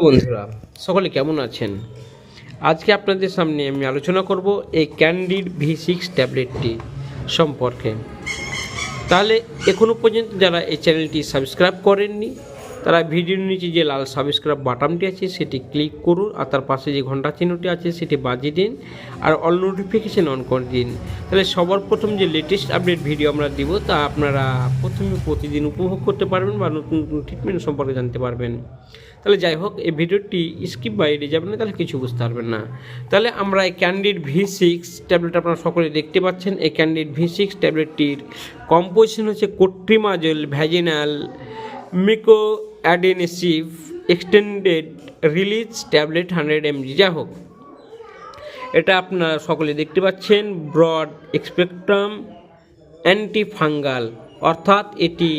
বন্ধুরা সকলে কেমন আছেন? আজকে আপনাদের সামনে আমি আলোচনা করব এই ক্যান্ডিড V6 ট্যাবলেটটি সম্পর্কে। তাহলে এখনও পর্যন্ত যারা এই চ্যানেলটি সাবস্ক্রাইব করেননি তারা ভিডিওর নিচে যে লাল সাবস্ক্রাইব বাটনটি আছে সেটি ক্লিক করুন, আর তার পাশে যে ঘন্টা চিহ্নটি আছে সেটি বাজিয়ে দিন, আর অল নোটিফিকেশান অন করে দিন। তাহলে সবার প্রথম যে লেটেস্ট আপডেট ভিডিও আমরা দিব তা আপনারা প্রতিদিন উপভোগ করতে পারবেন বা নতুন নতুন ট্রিটমেন্ট সম্পর্কে জানতে পারবেন। তাহলে যাই হোক, এই ভিডিওটি স্কিপ বা এড়িয়ে যাবেন না, তাহলে কিছু বুঝতে পারবেন না। তাহলে আমরা এই ক্যান্ডিড V6 ট্যাবলেট আপনারা সকলে দেখতে পাচ্ছেন। এই ক্যান্ডিড V6 ট্যাবলেটটির কম্পোজিশন হচ্ছে clotrimazole vaginal mucoadhesive extended release tablet 100 mg। যাই হোক, এটা আপনারা সকলে দেখতে পাচ্ছেন ব্রড স্পেকট্রাম অ্যান্টিফাঙ্গাল, অর্থাৎ এটি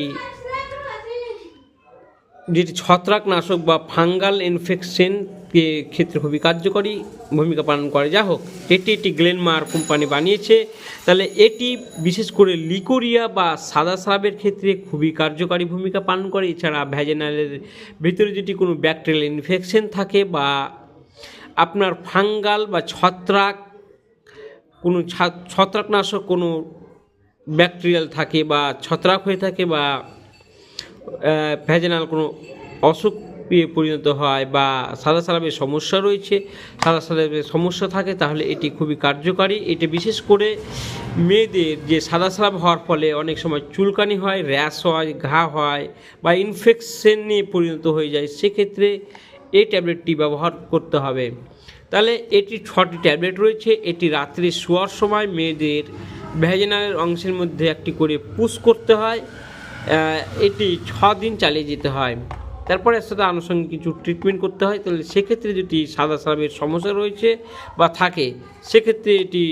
যেটি ছত্রাকনাশক বা ফাঙ্গাল ইনফেকশন ক্ষেত্রে খুবই কার্যকরী ভূমিকা পালন করে। যা হোক, এটি গ্লেনমার্ক কোম্পানি বানিয়েছে। তাহলে এটি বিশেষ করে লিকোরিয়া বা সাদা স্রাবের ক্ষেত্রে খুবই কার্যকারী ভূমিকা পালন করে। এছাড়া ভ্যাজিনালের ভিতরে যদি কোনো ব্যাকটেরিয়াল ইনফেকশন থাকে বা আপনার ফাঙ্গাল বা ছত্রাকনাশক কোনো ব্যাকটেরিয়াল থাকে বা ছত্রাক হয়ে থাকে বা ভ্যাজিনাল কোনো অসুখ পরিণত হয় বা সাদা স্রাবের সমস্যা রয়েছে, সাদা স্রাবের সমস্যা থাকে, তাহলে এটি খুবই কার্যকারী। এটি বিশেষ করে মেয়েদের যে সাদা স্রাব হওয়ার ফলে অনেক সময় চুলকানি হয়, র্যাশ হয়, ঘা হয় বা ইনফেকশনে পরিণত হয়ে যায়, সেক্ষেত্রে এই ট্যাবলেটটি ব্যবহার করতে হবে। তাহলে এটি 6টি ট্যাবলেট রয়েছে। এটি রাত্রে শোয়ার সময় মেয়েদের ভ্যাজিনালের অংশের মধ্যে একটি করে পুশ করতে হয়। এটি 6 দিন চালিয়ে যেতে হয়, তারপরে এর সাথে আনুষঙ্গিক কিছু ট্রিটমেন্ট করতে হয়। তাহলে সেক্ষেত্রে যদি সাদা স্রাবের সমস্যা রয়েছে বা থাকে, সেক্ষেত্রে এটি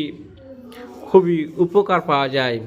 খুবই উপকার পাওয়া যায়।